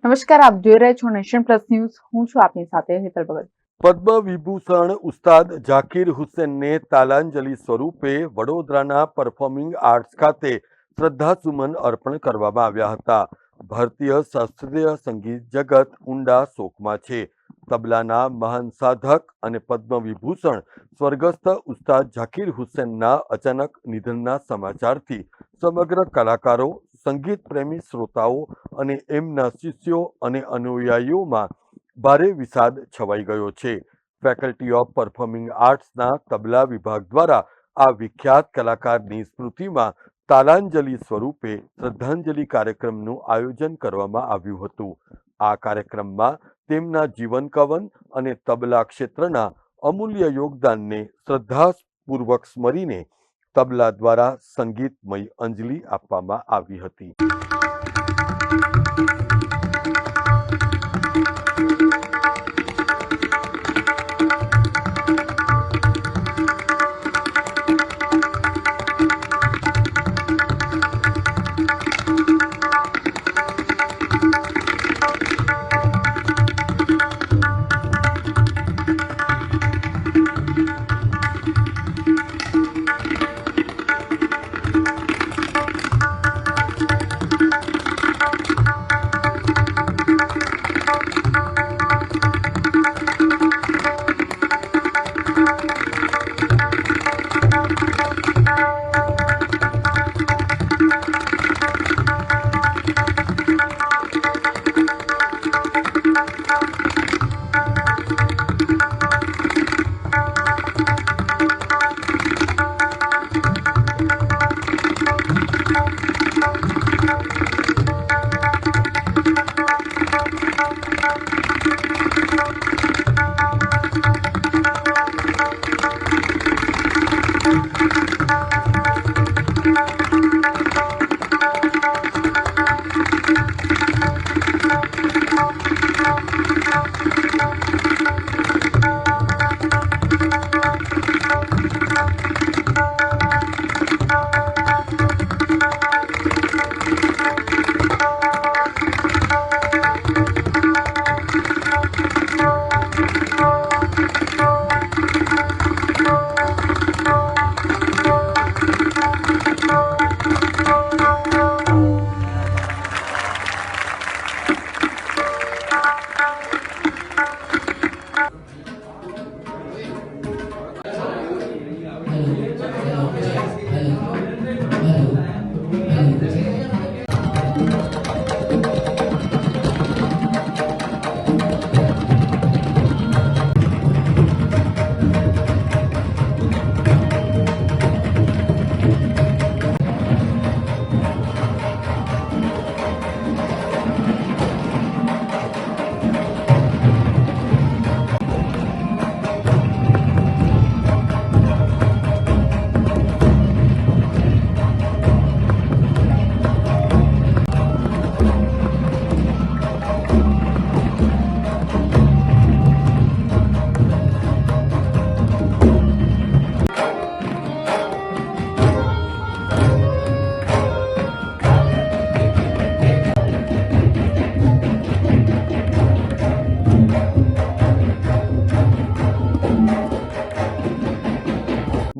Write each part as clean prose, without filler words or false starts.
નમસ્કાર, આપ જોઈ રહ્યા છો નેશન પ્લસ ન્યૂઝ. હું છું આપની સાથે હેતલ ભગત. પદ્મ વિભૂષણ ઉસ્તાદ ઝાકીર હુસેનને તાલાંજલિ સ્વરૂપે વડોદરાના પરફોર્મિંગ આર્ટ્સ ખાતે શ્રદ્ધાસુમન અર્પણ કરવામાં આવ્યા હતા. ભારતીય શાસ્ત્રીય સંગીત જગત ઊંડા શોકમાં છે. તબલાના મહાન સાધક અને પદ્મ વિભૂષણ સ્વર્ગસ્થ ઉસ્તાદ ઝાકીર હુસેનના અચાનક નિધનના સમાચારથી સમગ્ર કલાકારો, સંગીત પ્રેમી શ્રોતાઓ અને એમના શિષ્યો અને અનુયાયીઓમાં ભારે વિષાદ છવાઈ ગયો છે. ફેકલ્ટી ઓફ પરફોર્મિંગ આર્ટ્સના તબલા વિભાગ દ્વારા આ વિખ્યાત કલાકારની સ્મૃતિમાં તાલાંજલિ સ્વરૂપે શ્રદ્ધાંજલિ કાર્યક્રમનું આયોજન કરવામાં આવ્યું હતું. આ કાર્યક્રમમાં તેમના જીવન કવન અને તબલા ક્ષેત્રના અમૂલ્ય યોગદાનને શ્રદ્ધાપૂર્વક સ્મરીને તબલા દ્વારા સંગીતમય અંજલિ આપવામાં આવી હતી.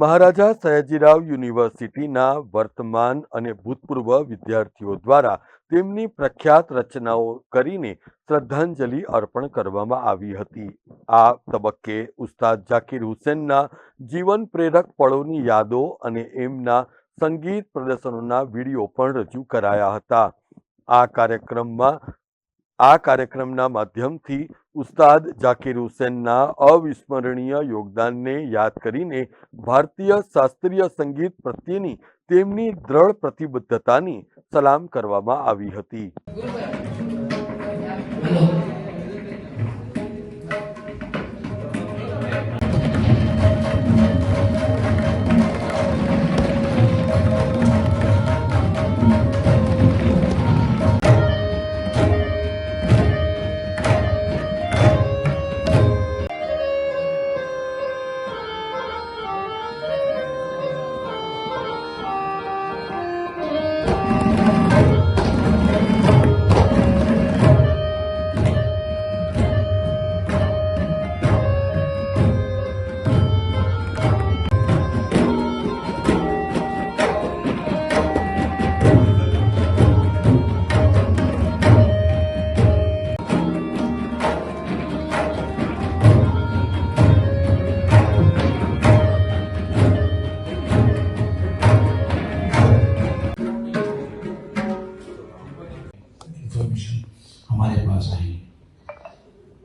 મહારાજા સયાજીરાવ યુનિવર્સિટીના વર્તમાન અને ભૂતપૂર્વ વિદ્યાર્થીઓ દ્વારા તેમની પ્રખ્યાત રચનાઓ કરીને શ્રદ્ધાંજલિ અર્પણ કરવામાં આવી હતી. આ તબક્કે ઉસ્તાદ ઝાકીર હુસેનના જીવન પ્રેરક પળોની યાદો અને એમના સંગીત પ્રદર્શનોના વિડીયો પણ રજૂ કરાયા હતા. આ કાર્યક્રમના માધ્યમથી ઉસ્તાદ ઝાકીર હુસેનના અવિસ્મરણીય યોગદાનને યાદ કરીને ભારતીય શાસ્ત્રીય સંગીત પ્રત્યેની તેમની દ્રઢ પ્રતિબદ્ધતાની સલામ કરવામાં આવી હતી.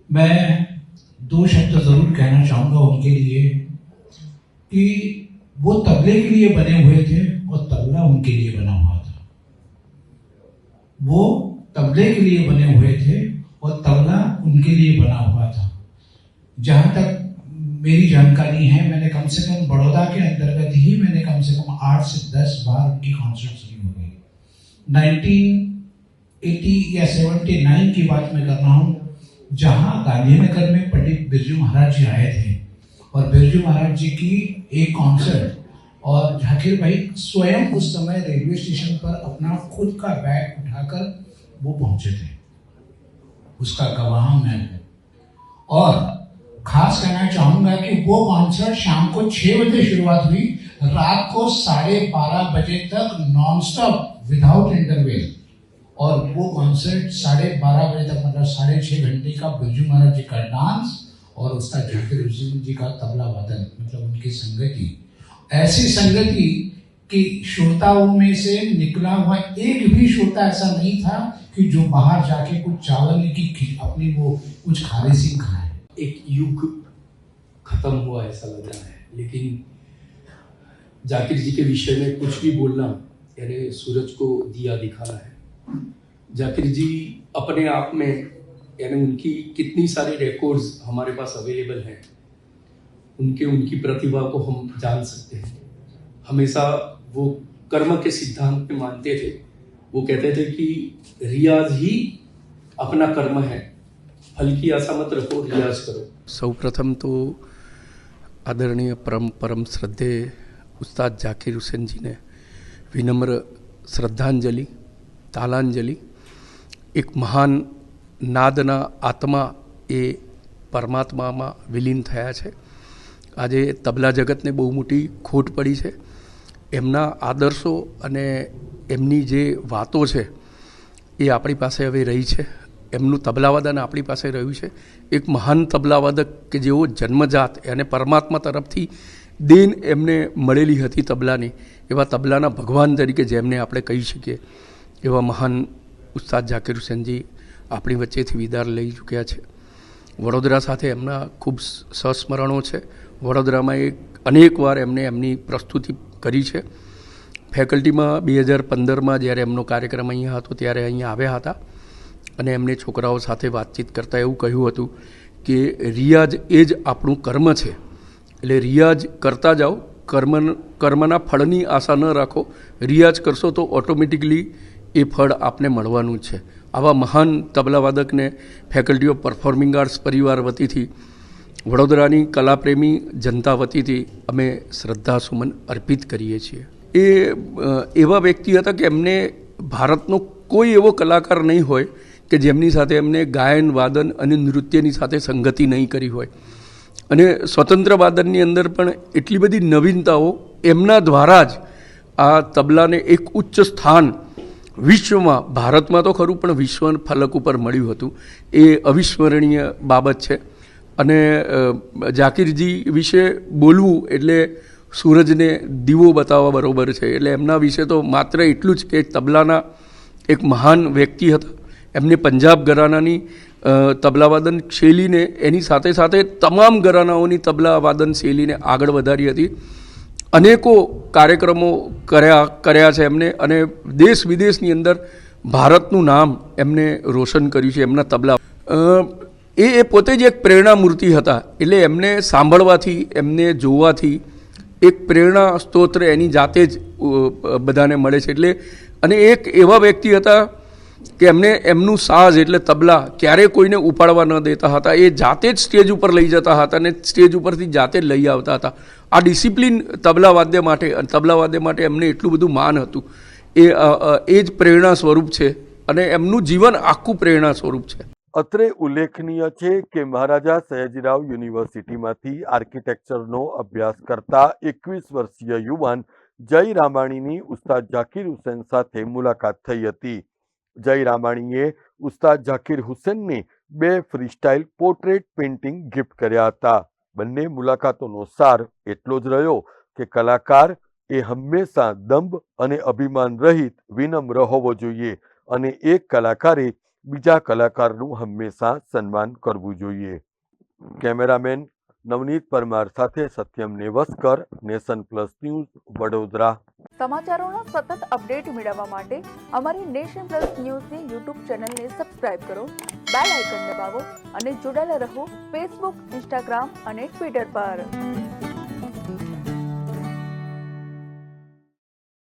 मैं दो शब्द जरूर कहना चाहूँगा उनके लिए कि वो तबले के लिए बने हुए थे और तबला उनके लिए बना हुआ था। वो तबले के लिए बने हुए थे और तबला उनके लिए बना हुआ था। जहाँ तक मेरी जानकारी है, मैंने कम से कम बड़ौदा के अंतर्गत ही मैंने कम से कम 8 से 10 बार उनकी कॉन्सर्ट सुनी होगी। 1980 या 79 की बात मैं कर रहा हूँ, जहाँ गांधीनगर में पंडित बिरजू महाराज जी आए थे और बिरजू महाराज जी की एक कॉन्सर्ट, और झाकिर भाई स्वयं उस समय रेलवे स्टेशन पर अपना खुद का बैग उठाकर वो पहुंचे थे। उसका गवाह मैं हूँ। और खास कहना चाहूंगा कि वो कॉन्सर्ट शाम को 6 बजे शुरुआत हुई, रात को 12:30 बजे तक नॉन स्टॉप विदाउट इंटरवेल। और वो कॉन्सर्ट 12:30 बजे तक, मतलब 6.5 घंटे का बिरजू महाराज जी का डांस और उसका झाकिर हुसैन जी का तबला वादन, मतलब उनकी संगति, ऐसी संगति कि श्रोताओं में से निकला हुआ एक भी श्रोता ऐसा नहीं था कि जो बाहर जाके कुछ चावल की अपनी वो कुछ खाली सी खाए। एक युग खत्म हुआ ऐसा लग रहा है, लेकिन जाकिर जी के विषय में कुछ भी बोलना यानी सूरज को दिया दिखाना है। जाकिर जी अपने आप में यानी उनकी कितनी सारी रिकॉर्ड्स हमारे पास अवेलेबल हैं, उनकी प्रतिभा को हम जान सकते हैं। हमेशा वो कर्म के सिद्धांत में मानते थे। वो कहते थे कि रियाज ही अपना कर्म है, फल की आशा मत रखो, रियाज करो। સૌપ્રથમ તો આદરણીય પરમ શ્રદ્ધેય ઉસ્તાદ જાકીર હુસેનજીને વિનમ્ર શ્રદ્ધાંજલિ, તાલાંજલિ। એક મહાન નાદના આત્મા એ પરમાત્મામાં વિલીન થયા છે। આજે તબલા જગતને બહુ મોટી ખોટ પડી છે। એમના આદર્શો અને એમની જે વાતો છે એ આપણી પાસે હવે રહી છે। એમનું તબલાવાદન આપણી પાસે રહ્યું છે। એક મહાન તબલાવાદક કે જેઓ જન્મજાત અને પરમાત્મા તરફથી દેન એમને મળેલી હતી તબલાની, એવા તબલાના ભગવાન તરીકે જેમને આપણે કહી શકીએ, એવા મહાન ઉસ્તાદ જાકીર હુસેનજી આપણી વચ્ચેથી વિદાર લઈ ચૂક્યા છે। વડોદરા સાથે એમના ખૂબ સંસ્મરણો છે। વડોદરામાં અનેક વાર એમને એમની પ્રસ્તુતિ કરી છે। ફેકલ્ટીમાં 2015માં જ્યારે એમનો કાર્યક્રમ અહીંયા હતો ત્યારે અહીંયા આવ્યા હતા અને એમને છોકરાઓ સાથે વાતચીત કરતાં એવું કહ્યું હતું કે રિયાઝ એ જ આપણું કર્મ છે, એટલે રિયાઝ કરતા જાઓ, કર્મના ફળની આશા ન રાખો, રિયાઝ કરશો તો ઓટોમેટિકલી એ ફળ આપને મળવાનું જ છે। આવા મહાન તબલાવાદકને ફેકલ્ટી ઓફ પરફોર્મિંગ આર્ટ્સ પરિવાર વતીથી, વડોદરાની કલાપ્રેમી જનતા વતીથી અમે શ્રદ્ધાસુમન અર્પિત કરીએ છીએ। એ એવા વ્યક્તિ હતા કે એમને ભારતનો કોઈ એવો કલાકાર નહીં હોય કે જેમની સાથે એમને ગાયન, વાદન અને નૃત્યની સાથે સંગતિ નહીં કરી હોય। અને સ્વતંત્ર વાદનની અંદર પણ એટલી બધી નવીનતાઓ એમના દ્વારા જ આ તબલાને એક ઉચ્ચ સ્થાન વિશ્વમાં, ભારતમાં તો ખરું પણ વિશ્વ ફલક ઉપર મળ્યું હતું। એ અવિસ્મરણીય બાબત છે। અને જાકીરજી વિશે બોલવું એટલે સૂરજને દીવો બતાવવા બરાબર છે। એટલે એમના વિશે તો માત્ર એટલું જ કે તબલાના એક મહાન વ્યક્તિ હતા। એમને પંજાબ ઘરાનાની તબલાવાદન શૈલીને એની સાથે સાથે તમામ ઘરાનાઓની તબલાવાદન શૈલીને આગળ વધારી હતી। અનેકો કાર્યક્રમો કર્યા છે એમને, અને દેશ વિદેશની અંદર ભારતનું નામ એમને રોશન કર્યું છે એમના તબલા। એ પોતે જ એક પ્રેરણા મૂર્તિ હતા। એટલે એમને સાંભળવાથી, એમને જોવાથી એક પ્રેરણા સ્તોત્ર એની જાતે જ બધાને મળે છે। એટલે અને એક એવા વ્યક્તિ હતા કે એમને એમનું સાજ એટલે તબલા ક્યારેય કોઈને ઉપાડવા ન દેતા હતા। એ જાતે જ સ્ટેજ ઉપર લઈ જતા હતા અને સ્ટેજ ઉપરથી જાતે જ લઈ આવતા હતા। આ ડિસિપ્લિન તબલાવાદ્ય માટે એમને એટલું બધું માન હતું। એ જ પ્રેરણા સ્વરૂપ છે અને એમનું જીવન આખું પ્રેરણા સ્વરૂપ છે। અત્રે ઉલ્લેખનીય છે કે મહારાજા સયાજીરાવ યુનિવર્સિટીમાંથી આર્કિટેક્ચરનો અભ્યાસ કરતા 21 વર્ષીય યુવાન જય રામાણીની ઉસ્તાદ જાકીર હુસેન સાથે મુલાકાત થઈ હતી। જય રામાણીએ ઉસ્તાદ જાકીર હુસેનને 2 ફ્રીસ્ટાઇલ પોર્ટ્રેટ પેઇન્ટિંગ ગિફ્ટ કર્યા હતા। બંને મુલાકાતોનો સાર એટલો જ રહ્યો કે કલાકાર એ હંમેશા દંભ અને અભિમાન રહિત વિનમ્ર હોવો જોઈએ અને એક કલાકારે બીજા કલાકારનું હંમેશા સન્માન કરવું જોઈએ. કેમેરામેન નવનીત પરમાર સાથે Satyam Nevaskar, Nation Plus News, Vadodara. સમાચારોનો સતત અપડેટ મેળવવા માટે અમારી નેશન પ્લસ ન્યૂઝની યુટ્યુબ ચેનલને સબસ્ક્રાઇબ કરો, બેલ આઇકન દબાવો અને જોડાયેલા રહો ફેસબુક, ઇન્સ્ટાગ્રામ અને ટ્વિટર પર.